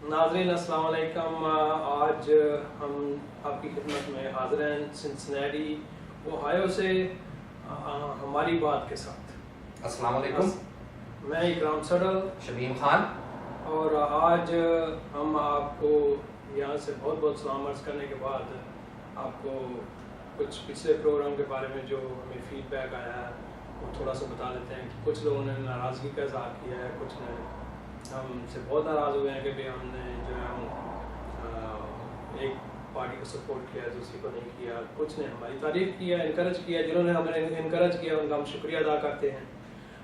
नाज़रीन अस्सलाम वालेकुम। आज हम आपकी खिदमत में हाज़िर हैं सिंसिनैटी ओहायो से हमारी बात के साथ। अस्सलाम वालेकुम। मैं इकराम सडल, शमीम खान, और आज हम आपको यहाँ से बहुत बहुत सलाम अर्ज़ करने के बाद आपको कुछ पिछले प्रोग्राम के बारे में जो हमें फीडबैक आया है वो थोड़ा सा बता देते हैं। कुछ लोगों ने नाराज़गी का इज़हार किया है, कुछ ने हमसे बहुत नाराज़ हुए हैं कि भाई हमने जो है एक पार्टी को सपोर्ट किया है, दूसरी को नहीं किया। कुछ ने हमारी तारीफ़ किया, इनकरेज किया। जिन्होंने हमें इनकरेज किया उनका हम शुक्रिया अदा करते हैं,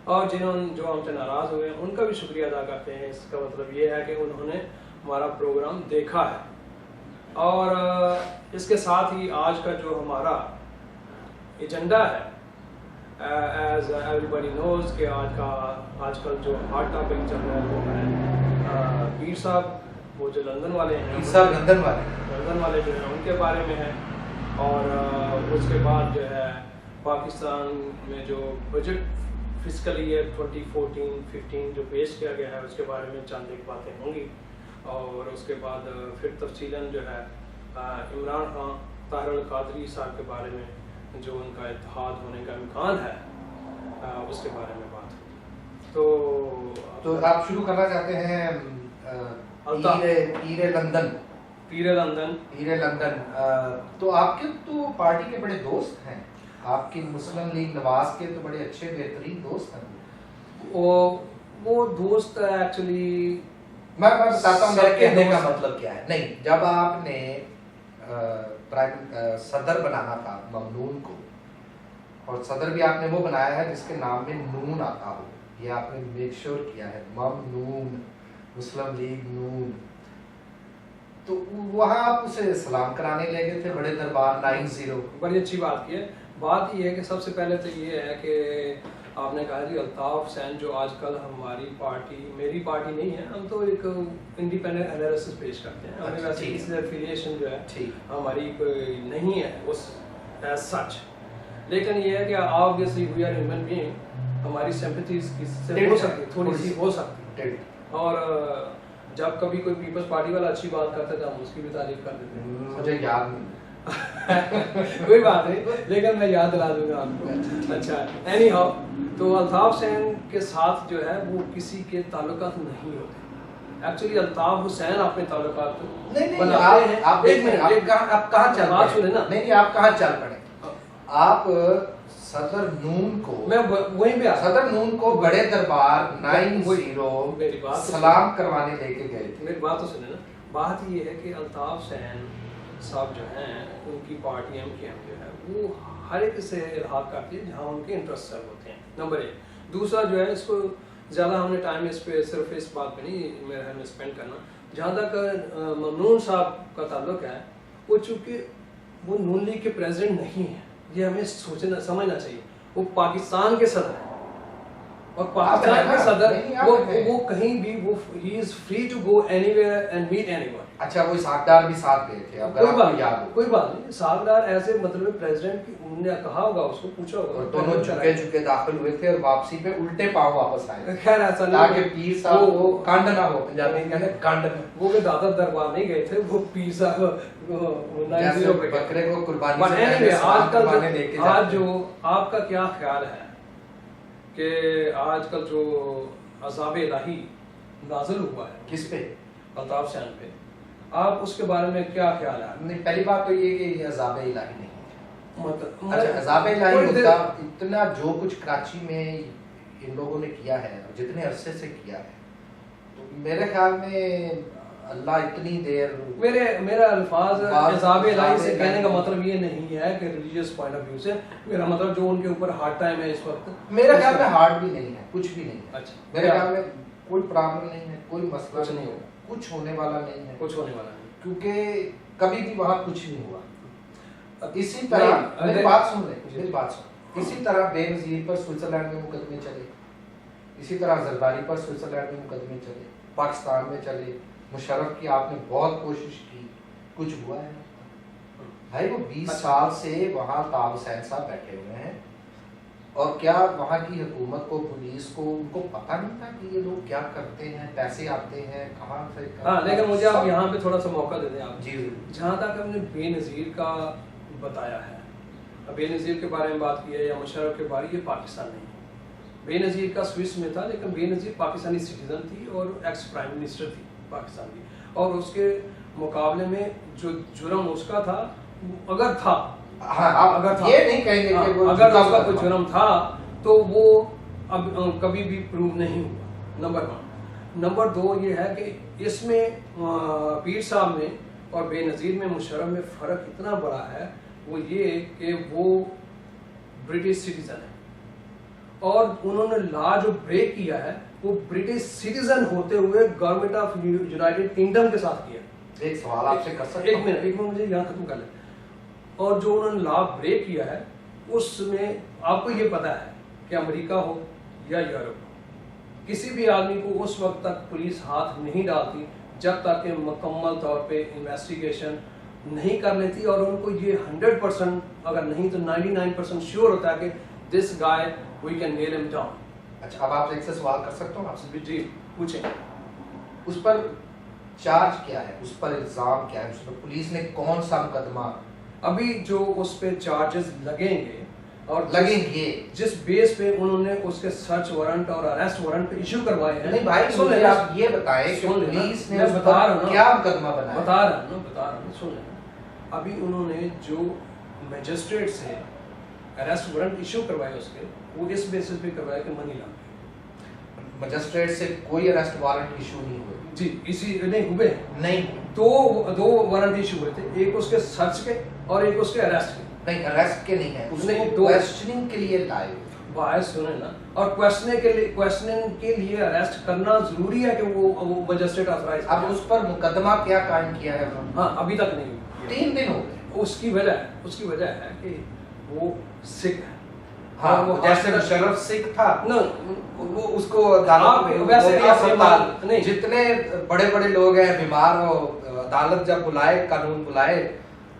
और जिन्होंने जो हमसे नाराज़ हुए हैं उनका भी शुक्रिया अदा करते हैं। इसका मतलब ये है कि उन्होंने हमारा प्रोग्राम देखा है। और इसके साथ ही आज का जो हमारा एजेंडा है, एज एवरीबडी नोज कि आजकल जो हॉट टॉपिक चल रहा है वो है पीर साहब, वो जो लंदन वाले हैं, लंदन वाले जो हैं उनके बारे में है। और उसके बाद जो है पाकिस्तान में जो बजट फिस्कल ईयर 2014-15 जो पेश किया गया है उसके बारे में चंद एक बातें होंगी। और उसके बाद फिर तफसीलन जो है इमरान खान ताहिर कादरी साहब के बारे में जो उनका इत्तेहाद होने का इम्कान है उसके बारे में बात होगी। तो आप शुरू करना चाहते हैं पीर लंदन। तो आपके तो पार्टी के बड़े दोस्त हैं, आपके मुस्लिम लीग नवाज के तो बड़े अच्छे बेहतरीन दोस्त हैं। वो दोस्त एक्चुअली मैं बताता हूँ मेरे कहने का मतलब क्या है। नहीं, जब आपने सदर बनाना था ममनून को, और सदर भी आपने वो बनाया है जिसके नाम में नून आता हो, ये आपने मेक श्योर किया है, ममनून, मुस्लिम लीग नून। तो वहाँ आप उसे सलाम कराने ले गए थे बड़े दरबार 90। बड़ी अच्छी बात की है। बात ये है कि सबसे पहले तो ये है कि आपने कहा जी अल्ताफ हुसैन जो आजकल हमारी पार्टी, मेरी पार्टी नहीं है, हम तो एक इंडिपेंडेंट एनालिसिस पेश करते हैं। हमें वैसे किसी एफिलिएशन जो है हमारी कोई नहीं है उस एज सच। लेकिन ये है कि obviously we are human being, हमारी सिंपैथीज किससे हो सकती है, थोड़ी सी हो सकती है। और जब कभी कोई पीपल्स पार्टी वाला अच्छी बात करता है हम उसकी भी तारीफ कर देते हैं। मुझे याद नहीं कोई बात नहीं, लेकिन मैं याद दिला दूंगा आपको। अच्छा, एनी हाउ, तो अल्ताफ हुसैन के साथ जो है वो किसी के ताल्लुकात नहीं होते। एक्चुअली अल्ताफ हुसैन अपने ताल्लुकात बनाते हैं। आप कहाँ चल पड़े ना? नहीं, आप कहाँ चल पड़े? आप सदर नून को, मैं वहीं पे सदर नून को बड़े दरबार 90 सलाम करवाने लेके गए थे। मेरी बात तो सुने ना। बात ये है कि अल्ताफ हुसैन साहब जो हैं उनकी पार्टी एमकेएम जो है वो हर एक से इल्हाक करती है जहाँ उनके इंटरेस्ट सर्व होते हैं, नंबर एक। दूसरा जो है, इसको ज़्यादा हमने टाइम इस पे सिर्फ इस बात पे नहीं मेरे ख्याल में स्पेंड करना। जहाँ तक ममनून साहब का ताल्लुक है, वो चूँकि वो नून लीग के प्रेसिडेंट नहीं है, ये हमें सोचना समझना चाहिए। वो पाकिस्तान के सदर हैं, और पाकिस्तान के सदर वो कहीं भी वो he is free to go anywhere and meet anyone. अच्छा, वो सागदार भी साथ गए थे, अगर आपको याद हो। कोई बात नहीं, सागदार ऐसे मतलब प्रेसिडेंट उन्होंने कहा होगा, उसको पूछा होगा, और दोनों झुके दाखिल हुए थे और वापसी पे उल्टे पांव वापस आए। खैर ऐसा नहीं, ताकि पीर साहब को कांड ना हो, पंजाबी में कहते हैं कांड। वो भी दादा दरबार नहीं गए थे, वो पीर साहब 90 पे बकरे को कुर्बानी से पहले आजकल आज जो आपका क्या ख्याल है कि आजकल जो अज़ाब इलाही नाज़िल हुआ है किस पे? अल्ताफ हुसैन पे, आप उसके बारे में क्या ख्याल है? नहीं, पहली बात तो ये कि ये अज़ाब इलाही नहीं है। मतलब अज़ाब इलाही होता, इतना जो कुछ कराची में इन लोगों ने किया है, जितने अरसे से किया है, तो मेरे ख्याल में अल्लाह इतनी देर, मेरा अल्फाज अज़ाब इलाही से कहने का मतलब ये नहीं है कि रिलीजियस पॉइंट ऑफ व्यू से, मेरा मतलब जो उनके ऊपर हार्ड टाइम है इस वक्त, मेरे ख्याल में हार्ड भी नहीं है, कुछ भी नहीं है। अच्छा, मेरे ख्याल में कोई प्रॉब्लम नहीं है, कोई मसला नहीं है, कुछ होने वाला नहीं है, कुछ होने वाला नहीं, क्योंकि कभी भी वहाँ कुछ नहीं हुआ। इसी तरह मेरी बात सुन ले, इसी तरह बेनज़ीर पर स्विट्जरलैंड में मुकदमे चले, इसी तरह जरदारी पर स्विट्जरलैंड में मुकदमे चले, पाकिस्तान में चले, मुशर्रफ की आपने बहुत कोशिश की, कुछ हुआ है भाई? वो 20 साल से वहाँ ताब हुसैन साहब बैठे हुए हैं, और क्या वहाँ की हुकूमत को, पुलिस को, उनको पता नहीं था कि ये लोग क्या करते हैं, पैसे आते हैं कहाँ से? हाँ, लेकिन मुझे आप यहाँ पे थोड़ा सा मौका दे दें आप। जी। जहाँ तक हमने बेनज़ीर का बताया है, बेनज़ीर के बारे में बात की है या मुशर्रफ के बारे, ये पाकिस्तान नहीं है। बेनज़ीर का स्विस में था, लेकिन बेनज़ीर पाकिस्तानी सिटीजन थी और एक्स प्राइम मिनिस्टर थी पाकिस्तान की, और उसके मुकाबले में जो जुर्म उसका था, अगर था, हाँ, आप अगर था, ये नहीं कहेंगे कि वो अगर झूठा उसका कोई मुकदमा। जुर्म था तो वो अब कभी भी प्रूव नहीं हुआ, नंबर 1। नंबर 2 ये है कि इसमें पीर साहब में और बेनज़ीर में, मुशर्रफ में फ़र्क इतना बड़ा है, वो ये कि वो ब्रिटिश सिटीज़न है और उन्होंने लॉ जो ब्रेक किया है वो ब्रिटिश सिटीज़न होते हुए गवर्नमेंट ऑफ यूनाइटेड किंगडम के साथ किया। एक सवाल आपसे कर सकता एक मिनट मुझे यहाँ खत्म कर ले। और जो उन्होंने लॉ ब्रेक किया है उसमें आपको ये पता है कि अमेरिका हो या यूरोप हो, किसी भी आदमी को उस वक्त तक पुलिस हाथ नहीं डालती जब तक कि मुकम्मल तौर पे इन्वेस्टिगेशन नहीं कर लेती और उनको ये 100% अगर नहीं तो 99% श्योर होता है कि this guy we can nail him down. अच्छा, अब आपसे एक से सवाल कर सकता हूँ आपसे? जी पूछें। उस पर चार्ज क्या है, उस पर इल्जाम क्या है, उस पर पुलिस ने कौन सा मुकदमा? अभी जो उस पे चार्जेस लगेंगे और लगेंगे जिस बेस पे उन्होंने उसके सर्च वारंट और अरेस्ट वारंट इशू करवाए हैं। नहीं भाई, मुझे आप ये बताएं कि पुलिस ने उस पर क्या मुकदमा बनाया? बता रहा हूँ सुन लेना। अभी उन्होंने जो मजिस्ट्रेट से अरेस्ट वारंट इशू करवाए उसके, वो इस बेसिस पे करवाया कि मनी लॉन्ड्रिंग। मजिस्ट्रेट से कोई अरेस्ट वारंट इशू नहीं हुए? जी, इसी नहीं हुए, नहीं। दो वारंट इशू हुए थे, एक उसके सर्च के और एक उसके अरेस्ट के। नहीं, अरेस्ट के नहीं है, उसने क्वेश्चनिंग के लिए लाए। भाई सुने ना, और क्वेश्चनिंग के लिए अरेस्ट करना जरूरी है कि वो मजिस्ट्रेट ऑथराइज। अब उस पर मुकदमा क्या कायम किया है? हाँ, अभी तक नहीं। 3 दिन हो गए। उसकी वजह है कि वो सिख है। हाँ, वो जैसे मुशर्रफ सिख था ना, वो उसको अदालत में वैसे नहीं, जितने बड़े बड़े लोग हैं बीमार, वो अदालत जब बुलाए, कानून बुलाए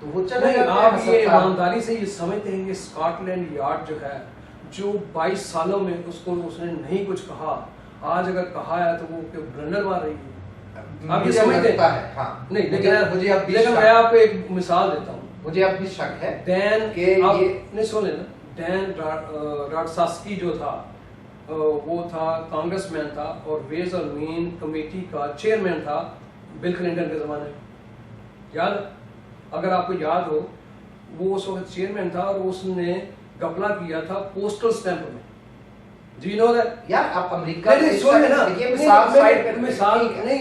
तो वो चले नहीं। जाते हैं। आप ये ईमानदारी से ये समझते हैं कि स्कॉटलैंड यार्ड जो है, जो 22 सालों में उसने नहीं कुछ कहा, आज अगर कहा है तो वो ब्लंडर मार रही है। आप ये समझते हैं? हाँ। नहीं, लेकिन मैं आपको एक मिसाल देता हूँ। मुझे अब भी शक है डैन के ये नहीं सुन लेना, डैन राडसास्की जो था वो था कांग्रेसमैन था और वेज और मीन कमेटी का चेयरमैन था बिल क्लिंटन के ज़माने में, याद? अगर आपको याद हो, वो उस वक्त चेयरमैन था और उसने घपला किया था पोस्टल स्टैंप में। Do you know that? यार आप अमेरिका नहीं सुन लेना, ये मिसाल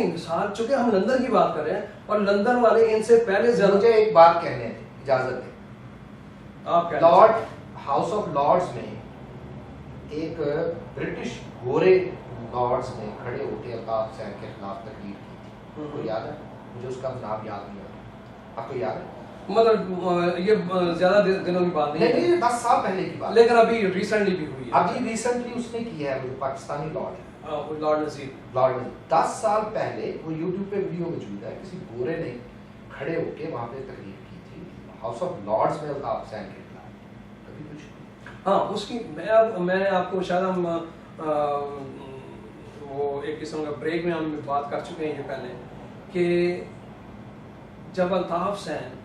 मिसाल चूंकि हम लंदन की बात कर रहे हैं और लंदन वाले इनसे पहले मुझे एक बात कहने हैं, इजाजत दें। आप लॉर्ड हाउस ऑफ लॉर्ड्स में एक ब्रिटिश गोरे लॉर्ड्स ने खड़े होकर अल्ताफ हुसैन के खिलाफ तकरीर की थी। आपको याद है? मुझे उसका नाम याद नहीं आ रहा, आपको याद है? मतलब ये ज्यादा दिनों की बात नहीं है, 10 साल पहले की बात, लेकिन अभी रिसेंटली भी हुई है। अभी रिसेंटली उसने की है, वो पाकिस्तानी लॉर्ड है, लॉर्ड नजीर। 10 साल पहले वो यूट्यूब पे वीडियो मौजूद है, किसी गोरे ने खड़े होके वहां पे तकरीर की थी हाउस ऑफ लॉर्ड्स में अल्ताफ हुसैन के खिलाफ। कभी कुछ हाँ, उसकी मैं आपको शायद हम वो एक किस्म का ब्रेक में हम बात कर चुके हैं ये पहले कि जब अल्ताफ हुसैन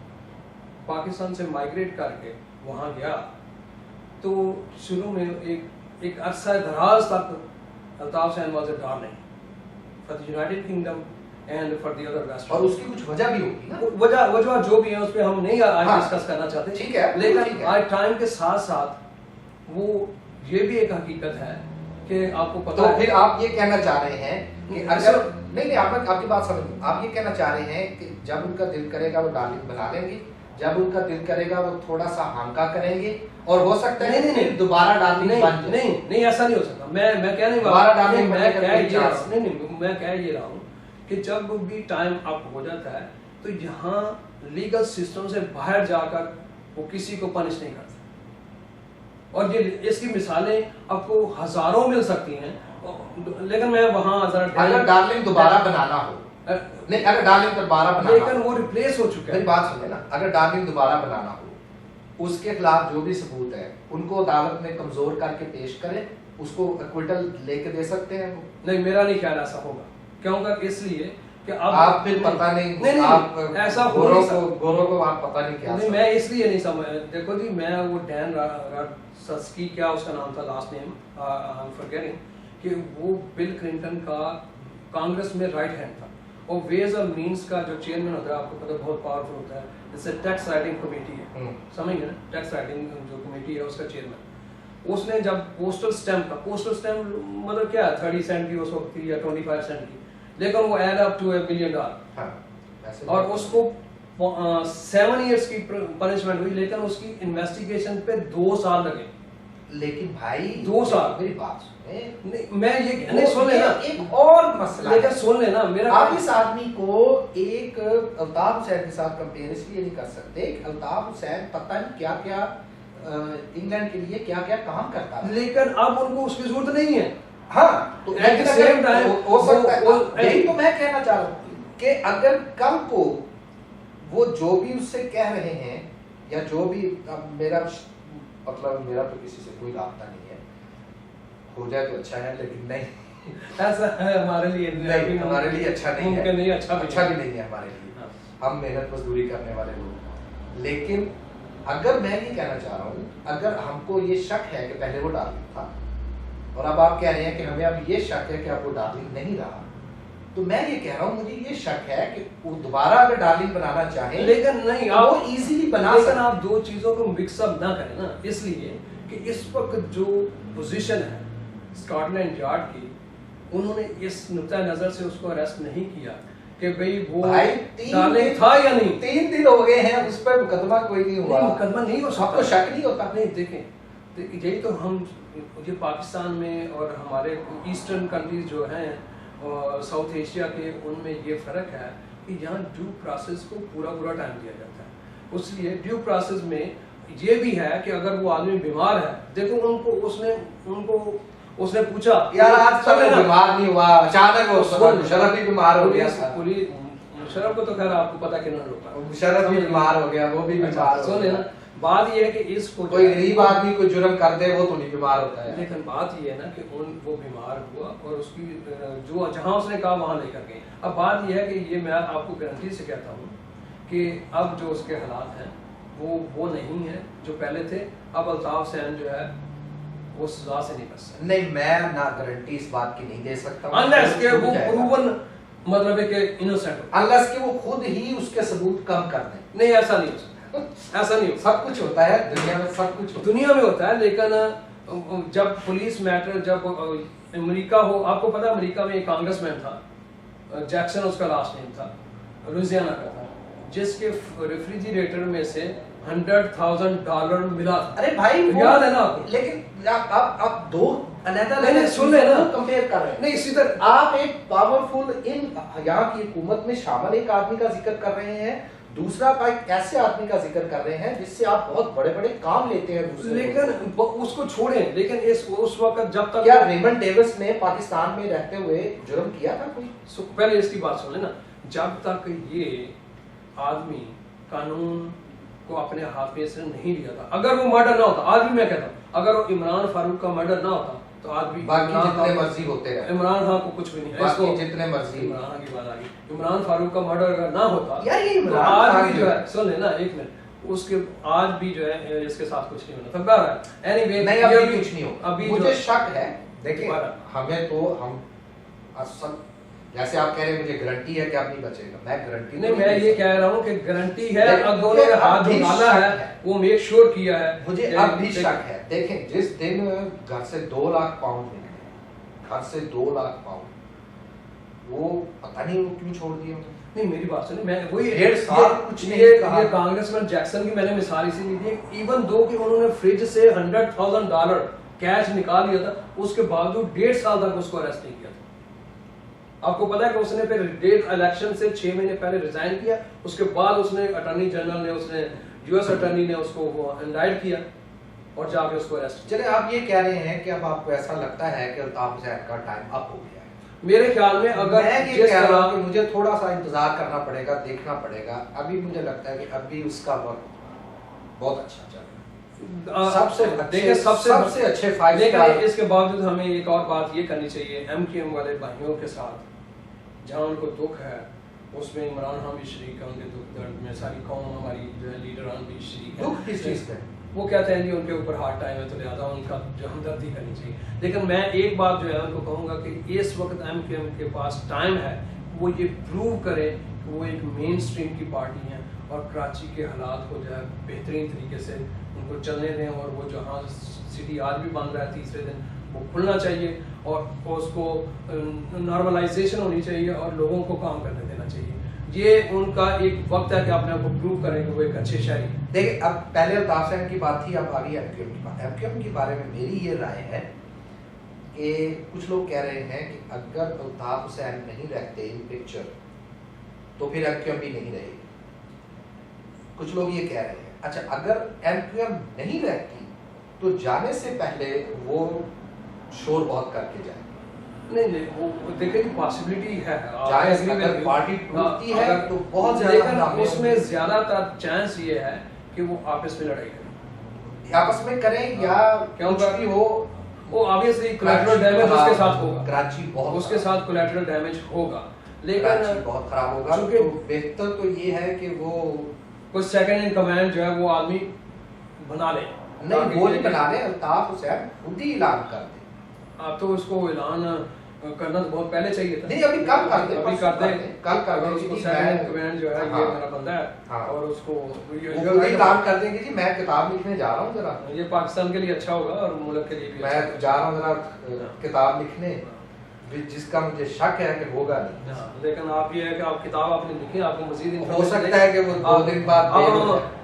पाकिस्तान से माइग्रेट करके वहाँ गया तो शुरू में एक अरसा दराज तक Altaf Hussain was a darling for the United Kingdom and for the other west. और उसकी कुछ वजह भी होगी ना, वजह जो भी है उस पर हम नहीं आज डिस्कस करना चाहते, ठीक है, लेकिन आज टाइम के साथ साथ वो ये भी एक हकीकत है कि आपको पता तो है। फिर आप ये कहना चाह रहे हैं कि अगर नहीं आपकी बात समझ, आप ये कहना चाह रहे हैं कि जब उनका दिल करेगा वो डार्लिंग बना लेंगे, जब उनका दिल करेगा वो थोड़ा सा हांका करेंगे और हो सकता है नहीं दोबारा डार्लिंग बन जाए। नहीं ऐसा नहीं हो सकता। मैं कह नहीं दोबारा डार्लिंग मैं कह ये रहा हूँ कि जब भी टाइम अप हो जाता है तो यहाँ लीगल सिस्टम से बाहर जाकर वो किसी को पनिश नहीं करता, और ये इसकी मिसालें आपको हजारों मिल सकती हैं। लेकिन मैं वहाँ अगर डार्लिंग दोबारा बनाना हो, नहीं अगर डार्लिंग दोबारा बनाना लेकिन वो रिप्लेस हो चुका है। बात सुने ना, अगर डार्लिंग दोबारा बनाना हो उसके खिलाफ जो भी सबूत है उनको अदालत में कमजोर करके पेश करें, उसको एक्विटल लेके दे सकते हैं वो। नहीं, मेरा नहीं ख्याल ऐसा होगा। क्यों कर, इसलिए कि अब आप फिर पता नहीं आप ऐसा गोरों को आप पता नहीं क्या नहीं, मैं इसलिए नहीं समझ, देखो जी, मैं वो डैन सस्की, क्या उसका नाम था, last name I am forgetting, कि वो बिल क्लिंटन का कांग्रेस में राइट हैंड था, और वेज और मींस का जो चेयरमैन होता है, आपको पता बहुत पावरफुल होता है, जैसे टैक्स राइटिंग कमेटी है, समझ गए ना, टैक्स राइटिंग जो कमेटी है उसका चेयरमैन, उसने जब पोस्टल स्टैम्प मतलब क्या है, 30 सेंट की उस वक्त थी या 25 सेंट की, लेकिन वो एड अप टू $1 बिलियन, और उसको 7 इयर्स की पनिशमेंट हुई, लेकिन उसकी इन्वेस्टिगेशन पे 2 साल लगे। लेकिन भाई 2 साल, मेरी बात सुने, नहीं मैं ये नहीं, सुन लेना, एक और मसला लेकिन सुन लेना मेरा, आप इस आदमी को एक अल्ताफ हुसैन के साथ कंपेयर इसलिए नहीं कर सकते, अल्ताफ हुसैन पता नहीं क्या क्या इंग्लैंड के लिए क्या क्या काम करता है, लेकिन अब उनको उसकी जरूरत नहीं है। हाँ, तो एट द सेम टाइम हो सकता है, यही तो मैं कहना चाह रहा हूँ कि अगर कल को वो जो भी उससे कह रहे हैं, या जो भी, अब मेरा मतलब मेरा तो किसी से कोई रास्ता नहीं है, हो जाए तो अच्छा है, लेकिन नहीं ऐसा है हमारे लिए नहीं, हमारे लिए अच्छा नहीं है, नहीं, अच्छा भी नहीं है हमारे लिए, हम मेहनत मजदूरी करने वाले लोग। लेकिन अगर मैं ये कहना चाह रहा हूँ, अगर हमको ये शक है कि पहले वो डार्लिंग था, और अब आप कह रहे हैं कि हमें अब ये शक है कि अब वो डार्लिंग नहीं रहा, तो मैं ये कह रहा हूँ, मुझे ये शक है कि वो दोबारा अगर डार्लिंग बनाना चाहे, लेकिन नहीं, आप वो इजीली बना सकते, लेकिन आप दो चीजों को मिक्सअप ना करें ना, इसलिए कि इस वक्त जो पोजीशन है स्कॉटलैंड यार्ड की, उन्होंने इस नुक्ता नजर से उसको अरेस्ट नहीं किया कि भाई वो डार्लिंग था या नहीं। 3 दिन हो गए हैं, उस पर मुकदमा कोई नहीं हुआ, मुकदमा नहीं हो सकता, आपको शक नहीं होता? नहीं, देखें यही तो हम, ये पाकिस्तान में और हमारे ईस्टर्न कंट्रीज जो हैं और साउथ एशिया के, उनमें ये फ़र्क है कि यहाँ ड्यू प्रोसेस को पूरा टाइम दिया जाता है। इसलिए ड्यू प्रोसेस में ये भी है कि अगर वो आदमी बीमार है, देखो उसने पूछा, यार आज तक बीमार नहीं हुआ, अचानक वो मुशर्रफ भी बीमार हो गया, मुशर्रफ को तो खैर आपको पता कि ना रोका, मुशर्रफ भी बीमार हो गया, वो भी बीमार हो गया। बात ये है कि इसको कोई गरीब आदमी कोई जुर्म कर दे वो तो नहीं बीमार होता है, लेकिन बात ये है ना कि वो बीमार हुआ और उसकी जो जहां उसने कहा वहां लेकर गए। अब बात ये है कि ये मैं आपको गारंटी से कहता हूँ कि अब जो उसके हालात हैं वो नहीं है जो पहले थे। अब अल्ताफ हुसैन जो है वो सजा से नहीं बच सकता। नहीं, मैं ना गारंटी इस बात की नहीं दे सकता, अनलेस के वो प्रूवन मतलब है कि इनोसेंट, अनलेस के वो खुद ही उसके सबूत कम कर दें। नहीं, ऐसा नहीं हो सकता, ऐसा नहीं, सब कुछ होता है दुनिया में, सब कुछ दुनिया में होता है, लेकिन जब पुलिस मैटर, जब अमेरिका हो, आपको पता है अमेरिका में एक कांग्रेसमैन था, जैक्सन उसका लास्ट नेम था, लुइसियाना का था, जिसके रेफ्रिजरेटर में से $100,000 मिला था। अरे भाई याद है ना आपको? लेकिन आप दो नहीं, सुन ले ना, कंपेयर कर रहे हैं। नहीं, इसी तरह आप एक पावरफुल यहाँ की हुकूमत में शामिल एक आदमी का जिक्र कर रहे हैं, दूसरा आप एक ऐसे आदमी का जिक्र कर रहे हैं जिससे आप बहुत बड़े बड़े काम लेते हैं दूसरे, लेकिन उसको छोड़ें, लेकिन उस वक्त जब तक, क्या रेमंड डेविस ने पाकिस्तान में रहते हुए जुर्म किया था कोई? पहले इसकी बात सुन लेना, जब तक ये आदमी कानून को अपने हाथ में से नहीं लिया था, अगर वो मर्डर ना होता, आज भी मैं कहता हूँ, अगर वो इमरान फारूक का मर्डर ना होता तो आज भी बाकी जितने मर्जी होते हैं, इमरान खान को कुछ भी नहीं है, बाकी जितने मर्जी, इमरान खान की बात आ गई, इमरान फारूक का मर्डर अगर ना होता यार, ये तो आज भी जो है, सुन लेना एक मिनट, उसके आज भी जो है इसके साथ कुछ नहीं होना था। एनीवे, नहीं, अभी कुछ नहीं हो। अभी मुझे शक है, देखिए हमें तो हम असल, जैसे आप कह रहे हैं मुझे गारंटी है कि आप नहीं बचेगा, मैं गारंटी नहीं, मैं ये कह रहा हूँ कि गारंटी है, अगर उन्होंने हाथ जो डाला है वो मेक श्योर किया है। मुझे अब भी शक है, देखें जिस दिन घर से 2 लाख पाउंड निकले, घर से 2 लाख पाउंड, वो पता नहीं वो क्यों छोड़ दिया। नहीं, मेरी बात सुनिए, मैं वही 1.5 साल कुछ नहीं कहा। ये कांग्रेसमैन जैक्सन की मैंने मिसाल इसी ली थी, इवन दो कि उन्होंने फ्रिज से $100,000 कैश निकाल लिया था, उसके बावजूद 1.5 साल तक उसको अरेस्ट नहीं किया था। आपको पता है कि उसने फिर डेट इलेक्शन से 6 महीने पहले रिजाइन किया, उसके बाद उसने अटॉर्नी जनरल ने, उसने यूएस अटॉर्नी ने उसको इंडाइट किया और जाके उसको अरेस्ट। चले, आप ये कह रहे हैं कि अब आपको ऐसा लगता है कि अल्ताफ हुसैन का टाइम अप हो गया है। मेरे ख्याल में अगर मैं ये कह रहा हूं कि मुझे थोड़ा सा इंतजार करना पड़ेगा, देखना पड़ेगा। अभी मुझे लगता है कि अभी उसका वक्त बहुत अच्छा चल रहा है, सबसे अच्छे 5 लेकिन स्टार। इसके बावजूद हमें एक और बात ये करनी चाहिए, MQM वाले भाइयों के साथ जहाँ उनको दुख है उसमें इमरान खान भी शरीक है, उनके दुख दर्द में सारी कौम हमारी जो है लीडरान भी शरीक है। दुख किस चीज का? वो कहते हैं कि उनके ऊपर हार्ड टाइम है तो लिहाजा उनका जो हमदर्दी करनी चाहिए। लेकिन मैं एक बात जो है उनको कहूँगा कि इस वक्त MQM के पास टाइम है वो ये प्रूव करे कि वो एक मेन स्ट्रीम की पार्टी है और कराची के हालात को जो है बेहतरीन तरीके से उनको चलने दें, और वो जहाँ सिटी आज भी बंद रहा है तीसरे दिन वो खुलना चाहिए और उसको नॉर्मलाइजेशन होनी चाहिए और लोगों को काम करने देना चाहिए। ये उनका एक वक्त है कि अपने आप को प्रूव करें कि वो एक अच्छे शहरी। देखिए, अब पहले अल्ताफ हुसैन की बात थी, अब आ गई MQM की बात। MQM के बारे में मेरी ये राय है कि कुछ लोग कह रहे हैं कि अगर अल्ताफ हुसैन नहीं रहते इन पिक्चर तो फिर MQM भी नहीं रहेगी। कुछ लोग ये कह रहे हैं। अच्छा, अगर MQM नहीं रहती तो जाने से पहले वो शोर बहुत करके जाएंगे। नहीं वो देखिए कि पॉसिबिलिटी है, अगर पार्टी टूटती है तो बहुत ज्यादा, उसमें ज्यादातर चांस ये है कि वो आपस में लड़ाई करें, आपस में करें या कुछ भी हो, वो ऑब्वियसली कोलैटरल डैमेज उसके साथ होगा। कराची बहुत उसके साथ कोलैटरल डैमेज होगा, लेकिन कराची बहुत खराब होगा। तो बेहतर तो ये है कि वो कुछ सेकंड इन कमांड जो है वो आदमी बना ले। नहीं, वो नहीं बना ले, अल्ताफ हुसैन खुद ही ऐलान कर दे। आप तो उसको ऐलान करना तो बहुत पहले चाहिए था। नहीं, अभी कल कर दे, अभी कर दे, कल कर दे। उसको सेकंड कमांड जो है ये मेरा बंदा है और उसको वो ऐलान कर देंगे जी मैं किताब लिखने जा रहा हूँ जरा। ये पाकिस्तान के लिए अच्छा होगा और मुल्क के लिए भी मैं जा रहा हूँ जरा किताब लिखने, जिसका मुझे शक है कि होगा नहीं। लेकिन आप ये है कि आप किताब आपने लिखी, आपको मजीद हो सकता है कि वो 2 दिन बाद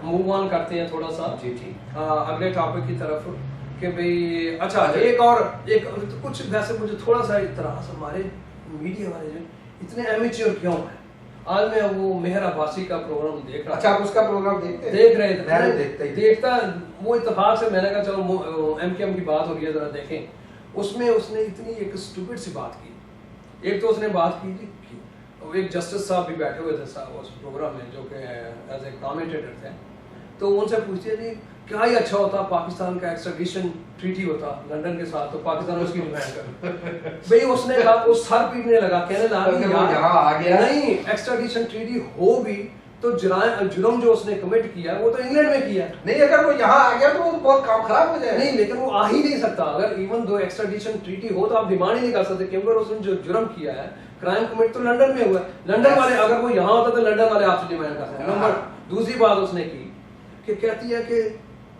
मूव ऑन करते हैं थोड़ा सा जी ठीक अगले टॉपिक की तरफ कि भाई अच्छा एक तो कुछ वैसे मुझे थोड़ा सा इतराज, हमारे मीडिया वाले जो इतने एमेच्योर क्यों हैं। आज मैं वो मेहर अब्बासी का प्रोग्राम देख रहा। अच्छा, आप उसका प्रोग्राम देखते हैं? देख रहे थे, मैं देखता वो इत्तेफाक से मैंने कहा चलो MQM की बात हो रही है जरा देखें। उसमें उसने इतनी एक स्टूपिड सी बात की। एक तो उसने बात की कि एक जस्टिस साहब भी बैठे हुए थे साहब उस प्रोग्राम में जो कि एज ए कमेंटेटर थे, तो उनसे पूछते जी क्या ही अच्छा होता पाकिस्तान का एक्स्ट्राडिशन ट्रीटी होता लंदन के साथ तो पाकिस्तान उसकी डिमांड कर भाई उसने कहा वो सर पीटने लगा, कहने लगा नहीं एक्स्ट्राडिशन ट्रीटी हो भी तो जुर्म जो उसने कमिट किया वो तो इंग्लैंड में किया। नहीं, अगर वो यहाँ आ गया तो वो बहुत काम खराब हो जाएगा। नहीं, लेकिन वो आ ही नहीं सकता। अगर इवन दो एक्स्ट्राडिशन ट्रीटी हो तो आप डिमांड ही नहीं कर सकते क्योंकि उसने जो जुर्म किया है क्राइम कमिट तो लंदन में हुआ है। लंदन वाले अगर वो यहाँ होता तो लंदन वाले आपसे डिमांड करते हैं। नंबर दूसरी बात उसने की कि कहती है कि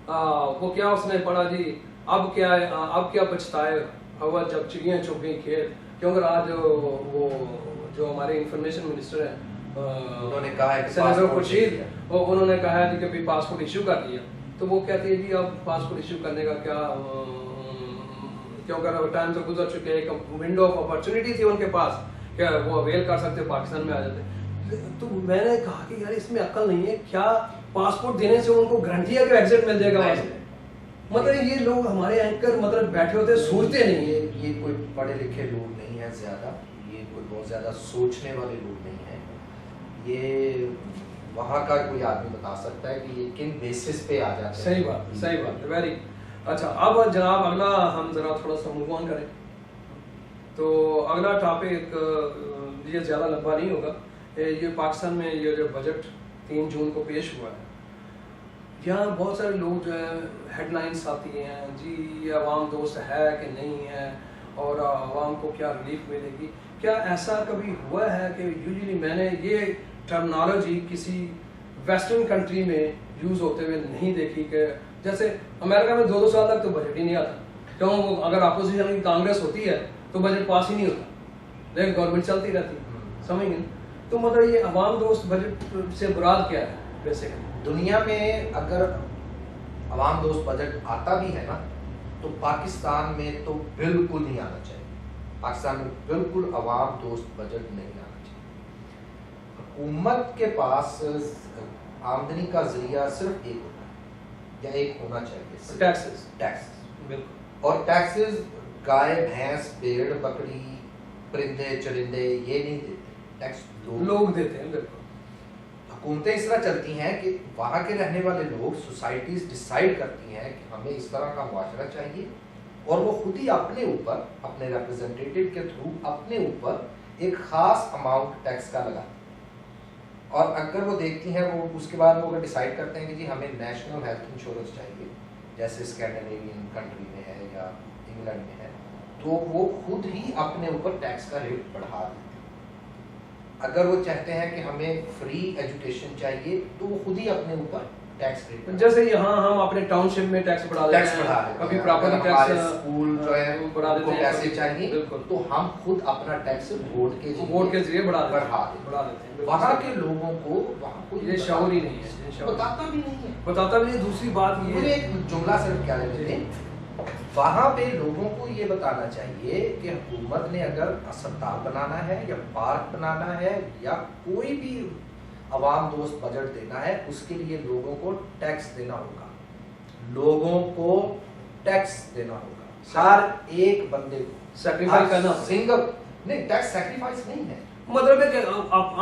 वो क्या उसने पढ़ा जी अब क्या पछताए हवा जब चिड़ियाँ चुग गई खेत, क्योंकि आज वो जो हमारे इंफॉर्मेशन मिनिस्टर हैं उन्होंने कहा है सेनेटर खुर्शीद, उन्होंने कहा है कि पासपोर्ट इशू कर दिया। तो वो कहती है जी अब पासपोर्ट इशू करने का क्या, क्योंकि टाइम तो गुजर चुके, एक विंडो ऑफ अपॉर्चुनिटी थी उनके पास क्या वो अवेल कर सकते पाकिस्तान में आ जाते। तो मैंने कहा कि यार इसमें अक्ल नहीं है क्या, पासपोर्ट देने से उनको गारंटी है कि एग्जिट मिल जाएगा वहां से। मतलब ये लोग हमारे एंकर मतलब बैठे होते सोचते नहीं है। ये कोई पढ़े लिखे लोग नहीं है ज्यादा, ये कोई बहुत ज्यादा सोचने वाले लोग नहीं है। ये वहाँ का कोई आदमी बता सकता है कि ये किन बेसिस पे आ जाते हैं। सही बात है वेरी अच्छा। अब जनाब अगला हम जरा थोड़ा सा मूव ऑन करें तो अगला टॉपिक ये ज़्यादा लंबा नहीं होगा। ये पाकिस्तान में ये जो बजट 3 जून को पेश हुआ है, यहाँ बहुत सारे लोग जो है हेडलाइंस आती हैं जी ये अवाम दोस्त है कि नहीं है और अवाम को क्या रिलीफ मिलेगी। क्या ऐसा कभी हुआ है कि यूजुअली मैंने ये टर्मिनोलॉजी किसी वेस्टर्न कंट्री में यूज़ होते हुए नहीं देखी कि जैसे अमेरिका में 2-2 साल तक तो बजट ही नहीं आता, क्यों अगर अपोजिशन की कांग्रेस होती है तो बजट पास ही नहीं होता, लेकिन गवर्नमेंट चलती रहती है, समझ गए। तो मतलब ये अवाम दोस्त बजट से मुराद क्या है बेसिकली? दुनिया में अगर अवाम दोस्त बजट आता भी है ना तो पाकिस्तान में तो बिल्कुल नहीं आना चाहिए। पाकिस्तान में बिल्कुल अवाम दोस्त बजट नहीं आना चाहिए। हुकूमत के पास आमदनी का जरिया सिर्फ एक होता है या एक होना चाहिए, टैक्सेस। बिल्कुल। और टैक्सेस गाय भैंस भेड़ बकरी परिंदे चरिंदे ये नहीं देते, टैक्स लोग देते हैं। बिल्कुल। हुकूमतें इस तरह चलती हैं कि वहाँ के रहने वाले लोग, सोसाइटीज डिसाइड करती हैं कि हमें इस तरह का मुआशरा चाहिए, और वो खुद ही अपने ऊपर, अपने रिप्रेजेंटेटिव के थ्रू अपने ऊपर एक खास अमाउंट टैक्स का लगाती हैं। और अगर वो देखती हैं, वो उसके बाद वो अगर डिसाइड करते हैं कि जी हमें नेशनल हेल्थ इंश्योरेंस चाहिए, जैसे स्कैंडिनेवियन कंट्री में है या इंग्लैंड में है, तो वो खुद ही अपने ऊपर टैक्स का रेट बढ़ा देते हैं। अगर वो चाहते हैं कि हमें फ्री एजुकेशन चाहिए, तो वो खुद ही अपने ऊपर टैक्स रेट, जैसे यहाँ हम अपने टाउनशिप में टैक्स बढ़ा देते हैं, कभी प्रॉपर्टी टैक्स, स्कूल जो है बढ़ा देते हैं, पैसे चाहिए, तो हम खुद अपना टैक्स वोट के जरिए बढ़ा देते हैं। वहाँ के लोगों को वहाँ कोई ये शऊर ही नहीं है, बताता भी नहीं है, बताता भी नहीं। दूसरी बात ये, एक जुमला सिर्फ क्या लेते हैं, वहाँ पे लोगों को ये बताना चाहिए कि हुकूमत ने अगर अस्पताल बनाना है या पार्क बनाना है या कोई भी अवाम दोस्त बजट देना है, उसके लिए लोगों को टैक्स देना होगा, लोगों को टैक्स देना होगा, हर एक बंदे को सैक्रिफाइस करना, सिंगल नहीं, टैक्स सैक्रिफाइस नहीं है। मतलब है कि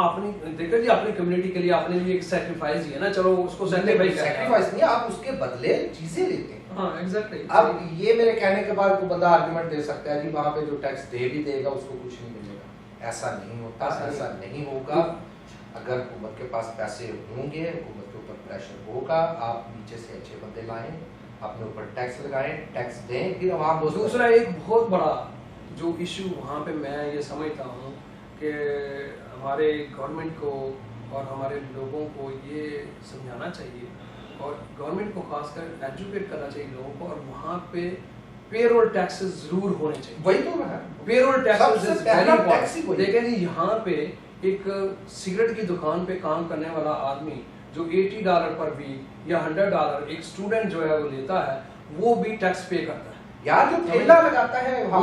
आपने देखा जी, अपनी कम्युनिटी के लिए आपने भी एक सैक्रिफाइस ही है ना, चलो उसको सैक्रिफाइस नहीं, आप उसके बदले चीजें लेते हैं। हाँ, एग्जैक्टली। अब ये मेरे कहने के बाद कोई बंदा आर्गुमेंट दे सकता है जी वहां पे जो टैक्स दे भी देगा उसको कुछ नहीं मिलेगा। ऐसा नहीं होता, ऐसा नहीं होगा। अगर हुकूमत के पास पैसे होंगे, हुकूमत के ऊपर प्रेशर होगा, आप नीचे से अच्छे बंदे लाएं, अपने ऊपर टैक्स लगाएं, टैक्स दें, फिर आवाम। दूसरा एक बहुत बड़ा जो इशू वहाँ पे मैं ये समझता हूँ कि हमारे गवर्नमेंट को और हमारे लोगों को ये समझाना चाहिए, और गवर्नमेंट को खासकर एजुकेट करना चाहिए लोगों को, और वहाँ पे पेरोल टैक्सेस जरूर होने चाहिए। वही तो है, पेरोल टैक्सेस देखें जी, यहाँ पे एक सिगरेट की दुकान पे काम करने वाला आदमी जो $80 पर वीक या $100 एक स्टूडेंट जो है वो लेता है, वो भी टैक्स पे करता है यार। जो ठेला लगाता है वो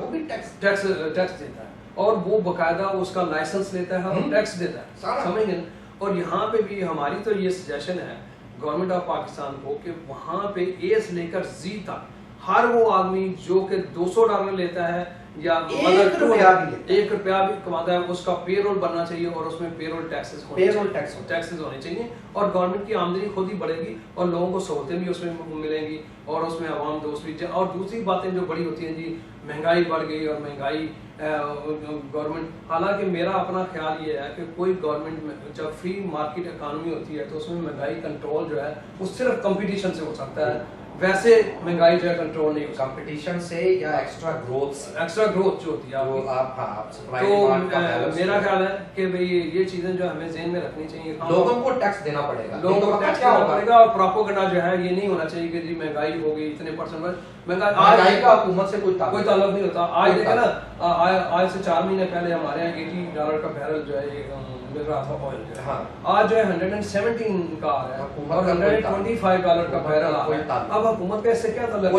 भी टैक्स देता है, और वो बकायदा उसका लाइसेंस लेता है और टैक्स देता है, समझेंगे। और यहाँ पे भी हमारी तो ये सजेशन है गवर्नमेंट ऑफ पाकिस्तान को कि वहाँ पे ए से लेकर जी तक हर वो आदमी जो कि $200 लेता है या $1 भी कमाता है, उसका पेरोल बनना चाहिए, और उसमें पेरोल टैक्सेस होने चाहिए, और गवर्नमेंट की आमदनी खुद ही बढ़ेगी और लोगों को सहूलतें भी उसमें मिलेंगी, और उसमें आवाम दोस्त भी। और दूसरी बातें जो बड़ी होती हैं जी, महंगाई बढ़ गई, और महंगाई गवर्नमेंट, हालांकि मेरा अपना ख्याल ये है कि कोई गवर्नमेंट में जब फ्री मार्केट इकानमी होती है तो उसमें महंगाई कंट्रोल जो है वो सिर्फ कंपटीशन से हो सकता है, वैसे महंगाई जो है कंट्रोल नहीं, कंपटीशन से या एक्स्ट्रा ग्रोथ जो होती है तो मेरा ख्याल है कि भाई ये चीजें जो हमें ज़हन में रखनी चाहिए। लोगों को टैक्स देना पड़ेगा, और प्रोपेगेंडा जो है ये नहीं होना चाहिए कि जी महंगाई हो गई इतने %। महंगाई का हुकूमत से कोई ताल्लुक नहीं होता। आज देखे ना, आज से 4 महीने पहले हमारे यहाँ $80 का बैरल जो है मिल रहा था ऑयल जो है, आज जो है 117 का आ रहा है, और $125 का बैरल आ रहा है। अब हुकूमत का इससे क्या ताल्लुक?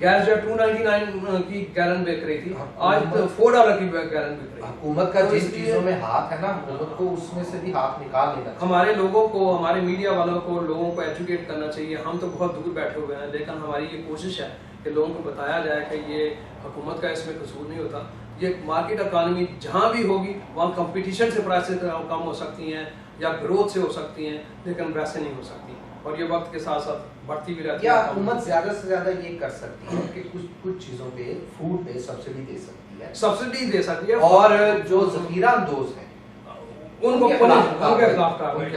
गैस जो है 299 की गैलन बिक रही थी, आज तो $4 की गैलन बिक रही है। हुकूमत का जिन चीजों में हाथ है ना, हुकूमत को उसमें से भी हाथ निकाल लेना। हमारे लोगों को, हमारे मीडिया वालों को, लोगों को एजुकेट करना चाहिए। हम तो बहुत दूर बैठे हुए हैं, लेकिन हमारी ये कोशिश है कि लोगों को बताया जाए कि ये हुकूमत का इसमें कसूर नहीं होता। ये मार्केट इकानमी जहाँ भी होगी वहाँ कंपटीशन से प्राइसेस कम हो सकती हैं या ग्रोथ से हो सकती हैं, लेकिन वैसे नहीं हो सकती, और ये वक्त के साथ साथ बढ़ती भी रहती है। हुकूमत ज्यादा से ज्यादा ये कर सकती है कि कुछ चीजों पे, फूड पे सब्सिडी दे सकती है, और जो जखीरा अंदोज हैं उनके खिलाफ कार्रवाई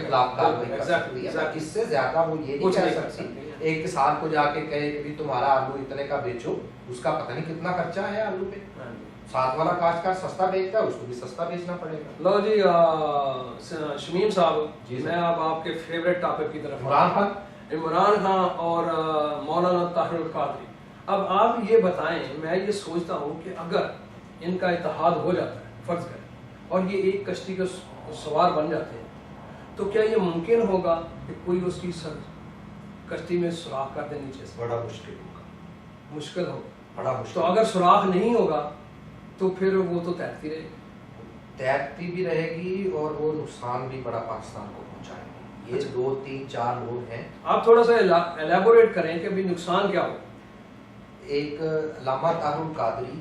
कर सकती है। इससे ज्यादा वो ये नहीं कह सकती। एक किसान को जाके कहे कि तुम्हारा आलू इतने का बेचो, उसका पता नहीं कितना खर्चा है आलू पे, साथ वाला काश्तकार सस्ता बेचता है, उसको भी सस्ता बेचना पड़ेगा। लो जी, शमीम साहब, मैं अब आपके फेवरेट टॉपिक की तरफ, इमरान खान और मौलाना ताहिरुल कादरी। अब आप ये बताएं, मैं ये सोचता हूँ कि अगर इनका इत्तेहाद हो जाता है, फर्ज करें, और ये एक कश्ती के सवार बन जाते हैं, तो क्या ये मुमकिन होगा कि कोई उसकी कश्ती में सुराख कर दे नीचे से? बड़ा मुश्किल होगा, बड़ा मुश्किल। तो अगर सुराख नहीं होगा तो फिर वो तो तैरती भी रहेगी, और वो नुकसान भी बड़ा पाकिस्तान को पहुंचाएगी। ये 2, 3, 4 लोग हैं। आप थोड़ा सा एलैबोरेट करें कि भी नुकसान क्या हो। एक अल्लामा ताहिरुल कादरी,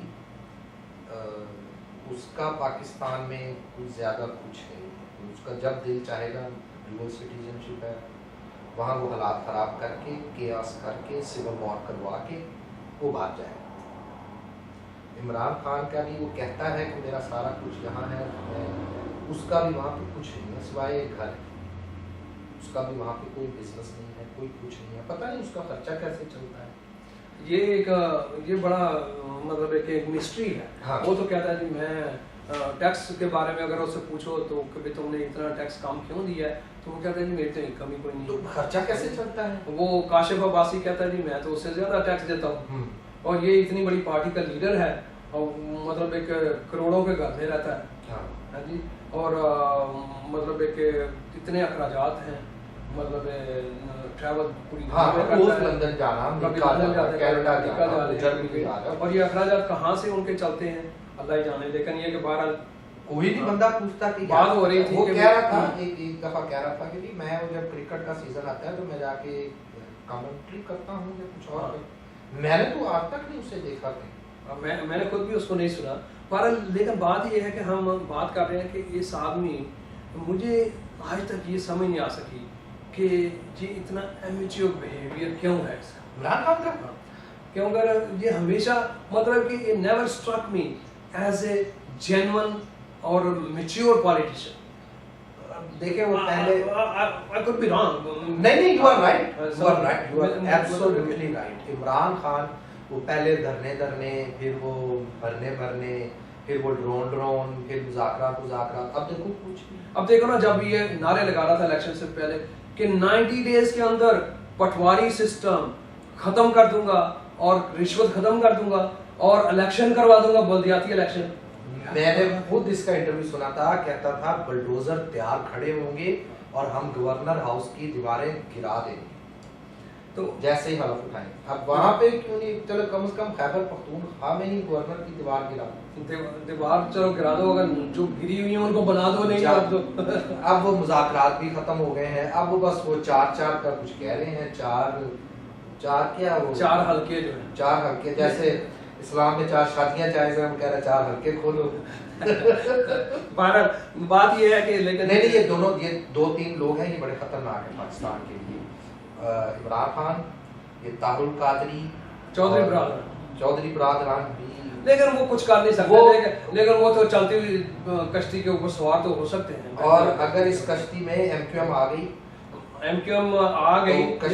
उसका पाकिस्तान में कुछ ज्यादा कुछ नहीं, उसका जब दिल चाहेगा डुअल सिटीजनशिप है, वहाँ वो हालात ख़राब करके, केयास करके, सिविल वॉर करवा के वो भाग जाए। इमरान खान का भी वो कहता है कि मेरा सारा कुछ यहाँ है, उसका भी वहाँ पे कुछ नहीं है सिवाय एक घर, उसका भी वहाँ पे कोई बिजनेस नहीं है, कोई कुछ नहीं है, पता नहीं उसका खर्चा कैसे चलता है। ये बड़ा मतलब एक मिस्ट्री है। हाँ। वो तो कहता है कि मैं टैक्स के बारे में अगर उससे पूछो तो कभी तुमने इतना टैक्स कम क्यों दिया है, तो वो कहता है कि मेरी तो इनकम ही कोई नहीं। तो खर्चा कैसे चलता है? वो काशिफ अब्बासी कहता है कि मैं तो उससे ज्यादा टैक्स देता हूँ, और ये इतनी बड़ी पार्टी का लीडर है और मतलब एक करोड़ों के घर में रहता है। हाँ जी। और मतलब एक इतने अखराजात हैं, मतलब ट्रैवल पूरी लंदन जाना, कनाडा जाना, जर्मनी जाना, और ये अखराजात कहाँ से उनके चलते हैं अल्लाह ही जाने। लेकिन ये कि बहरहाल कोई भी बंदा पूछता कि बात हो रही थी, वो कह रहा था एक दफा कह रहा था कि मैं जब क्रिकेट का सीजन आता है तो मैं जाके कमेंट्री करता हूँ या कुछ और। मैंने तो आज तक नहीं उसे देखा था, मैंने खुद भी उसको नहीं सुना। पर लेकिन बात ये है कि हम बात कर रहे हैं कि इस आदमी, मुझे आज तक ये समझ नहीं आ सकी कि ये इतना एमेच्योर बिहेवियर क्यों है इसका, इमरान खान का। क्यों कर ये हमेशा मतलब कि it never struck me as a genuine और mature politician। देखिए वो पहले I could be wrong। नहीं you are right, you are right, you are absolutely right। Imran Khan वो पहले धरने, फिर वो भरने, फिर वो ड्रोन, फिर मुज़ाकरात, अब देखो ना, जब ये नारे लगा रहा था इलेक्शन से पहले कि 90 डेज के अंदर पटवारी सिस्टम खत्म कर दूंगा और रिश्वत खत्म कर दूंगा और इलेक्शन करवा दूंगा, बल्दियाती इलेक्शन। मैंने खुद इसका इंटरव्यू सुना था, कहता था बुलडोजर तैयार खड़े होंगे और हम गवर्नर हाउस की दीवारें गिरा देंगे, तो जैसे ही हलफ उठाएं। अब वहाँ पे क्यों नहीं, चलो कम से कम खैबर पख्तूनख्वा में ही गवर्नर की दीवार गिरा दो। दीवार चलो गिरा दो, अगर जो गिरी हुई है उनको बना दो, नहीं अब वो मुज़ाकरात भी खत्म हो गए हैं, अब वो बस वो चार का कुछ कह रहे हैं, चार क्या वो 4 हल्के जो है, 4 हल्के, जैसे इस्लाम में 4 शादियां जायज हैं, हम कह रहे हैं 4 हल्के खोलो। बात ये है कि लेकिन नहीं ये 2-3 लोग हैं, ये बड़े खतरनाक है पाकिस्तान के लिए। इमरान खान, ये ताहुल कादरी, चौधरी बरादरान भी, लेकिन वो कुछ कर नहीं सकते, लेकिन वो तो चलती हुई कश्ती के ऊपर सवार तो हो सकते हैं। और अगर इस कश्ती में एमक्यूएम आ गई तो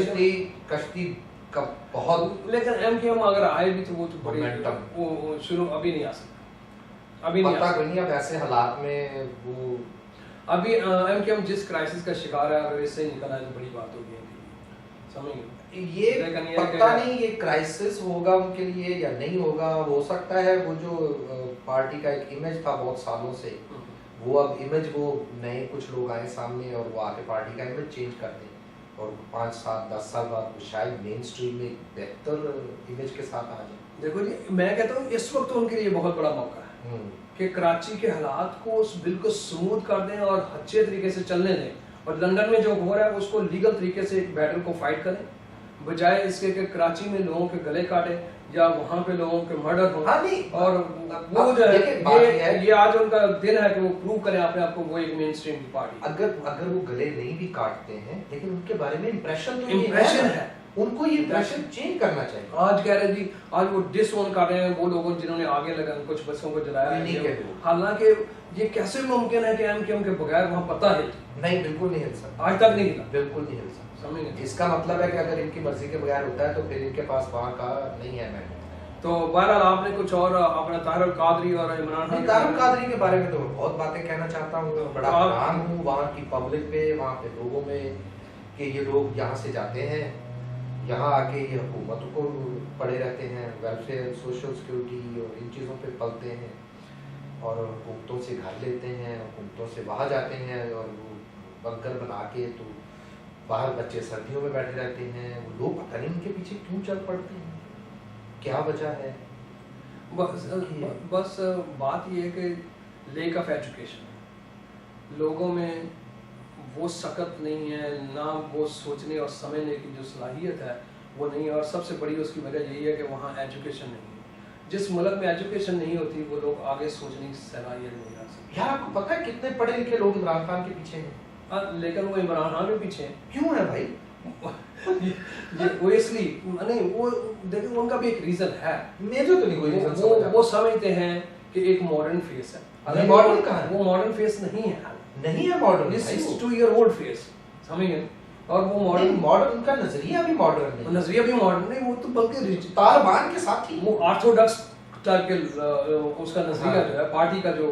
कश्ती का बहुत, लेकिन एमक्यूएम अगर आए भी तो वो तो बड़ी वो शुरू अभी नहीं आ सकता, अभी पता नहीं। अब ऐसे हालात में वो अभी एमक्यूएम जिस क्राइसिस का शिकार है, अगर इससे निकल आए तो बड़ी बात होगी, समझिए। ये पता नहीं ये क्राइसिस होगा उनके लिए या नहीं होगा। हो सकता है वो जो पार्टी का एक इमेज था बहुत सालों से, वो अब इमेज वो नए कुछ लोग आए सामने और वो आके पार्टी का इमेज चेंज कर दें, और 5 साल 10 साल बाद वो शायद मेन स्ट्रीम में बेहतर इमेज के साथ आ जाए। देखो जी, मैं कहता हूँ इस वक्त तो उनके लिए बहुत बड़ा मौका है कि कराची के हालात को बिल्कुल स्मूथ कर दें और अच्छे तरीके से चलने दें, और लंदन में जो हो रहा है उसको लीगल तरीके से एक बैटल को फाइट करें, बजाय इसके कि कराची में लोगों के गले काटे या वहाँ पे लोगों के मर्डर हो। और वो जो है ये आज उनका दिन है कि वो प्रूव करें अपने आप को वो एक मेन स्ट्रीम की पार्टी। अगर वो गले नहीं भी काटते हैं, लेकिन उनके बारे में इंप्रेशन है, उनको ये इंप्रेशन चेंज करना चाहिए। आज कह रहे जी, आज वो डिसओन कर रहे हैं वो लोगों जिन्होंने आगे लगा कुछ बच्चों को जलाया, हालांकि ये कैसे मुमकिन है कि एमक्यूएम के बगैर वहाँ पता है नहीं, बिल्कुल नहीं हिल सकता, आज तक नहीं हिला, बिल्कुल नहीं हिल सकता। इसका मतलब है कि अगर इनकी मर्जी के बगैर होता है तो फिर इनके पास वहाँ का नहीं है मैंडेट। तो बहरहाल आपने कुछ और अपना ताहिर कादरी और इमरान खान, ताहिर कादरी के बारे में तो मैं बहुत बातें कहना चाहता हूँ, बड़ा हैरान हूँ वहाँ की पब्लिक पे, वहाँ पे लोगों में, कि ये लोग यहाँ से जाते हैं, यहाँ आके ये हुकूमत को पड़े रहते हैं, वेलफेयर सोशल सिक्योरिटी और इन चीज़ों पे पलते हैं, और हुकूमतों से घर लेते हैं, हुकूमतों से वहाँ जाते हैं, और वो बंकर बना के तो बाहर बच्चे सर्दियों में बैठे रहते हैं। वो लोग पता नहीं उनके पीछे क्यों चल पड़ते हैं, क्या वजह है। बस बात ये है कि लेक ऑफ एजुकेशन लोगों में वो सकत नहीं है, ना वो सोचने और समझने की जो सलाहियत है वो नहीं है, और सबसे बड़ी उसकी वजह यही है कि वहाँ एजुकेशन नहीं है। जिस मुल्क में एजुकेशन नहीं होती वो लोग आगे सोचने की सलाहियत नहीं रख सकते। यार आपको पता है कितने पढ़े लिखे लोग इमरान खान के पीछे हैं? लेकिन वो इमरान खान के पीछे क्यों है भाई? ये वो इसलिए नहीं, वो देखिए उनका भी एक रीजन है। मेरे तो नहीं कोई रीजन समझ आता। वो समझते हैं कि एक मॉडर्न फेस है, अरे मॉडर्न कहाँ है? वो मॉडर्न फेस नहीं है, नहीं है modern. This is 2 year old face, समझेंगे? और वो मॉडर्न उनका नजरिया भी मॉडर्न नहीं, नजरिया भी मॉडर्न नहीं, वो तो बल्कि तालिबान के साथ ही वो ऑर्थोडॉक्स टाइप के उसका नजरिया जो है, पार्टी का जो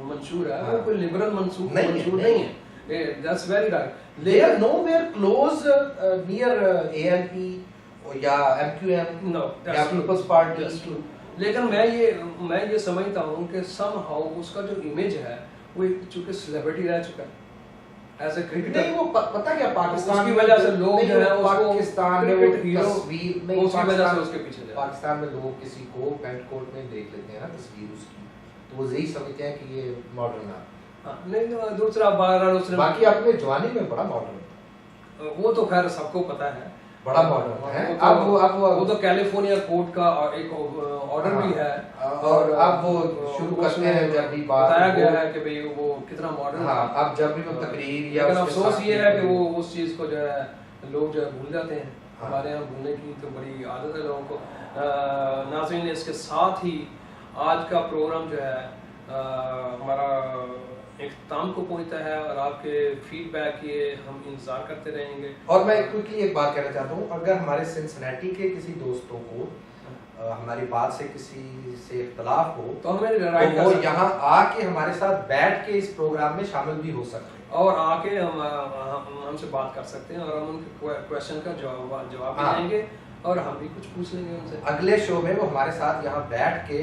मंशूर है, वो कोई लिबरल मंशूर नहीं है। That's very right. They are nowhere close near ANP या MQM या People's Party। लेकिन मैं ये समझता हूँ कि somehow उसका जो इमेज है वो एक चूंकि सेलिब्रिटी रह चुका है एज ए क्रिकेटर। नहीं, वो पता क्या पाकिस्तान की वजह से लोग जो है पाकिस्तान में वो तस्वीर नहीं, उसकी वजह से उसके पीछे पाकिस्तान में लोग किसी को पैंट कोट में देख लेते हैं ना तस्वीर उसकी, तो वो यही समझते हैं कि ये मॉडर्न है। नहीं, दूसरा बाकी अपने जवानी में बड़ा मॉडर्न, वो तो खैर सबको पता है बड़ा मॉडर्न है। अब वो तो कैलिफोर्निया कोर्ट का एक ऑर्डर भी है, और अब वो शुरू करते हैं जब भी बताया गया है कि भाई वो कितना मॉडर्न है। अब जब भी वो तकरीर या अफसोस ये है कि वो उस चीज को जो है लोग जो है भूल जाते हैं। हमारे यहाँ भूलने की तो बड़ी आदत है लोगों को। नाज़रीन, इसके साथ ही आज का प्रोग्राम जो है हमारा इख्तिताम को पहुंचता है और आपके फीडबैक के हम इंतजार करते रहेंगे। और मैं क्विकली एक बात कहना चाहता हूँ, अगर हमारे सिंसिनेटी के किसी दोस्तों को हमारी बात से किसी से इख्तलाफ हो तो हमें राइट तो वो यहाँ आके हमारे साथ बैठ के इस प्रोग्राम में शामिल भी हो सकते हैं और आके हमसे बात कर सकते हैं और हम उनके क्वेश्चन का जवाब देंगे और हम भी कुछ पूछ लेंगे उनसे। अगले शो में वो हमारे साथ यहाँ बैठ के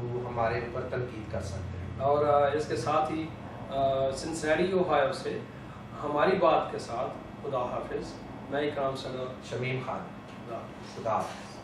वो हमारे ऊपर तनकीद कर सकते हैं। और इसके साथ ही सिंसिनेटी ओहायो से हमारी बात के साथ खुदा हाफिज। मैं इकराम सदर शमीम खान, खुदा हाफिज।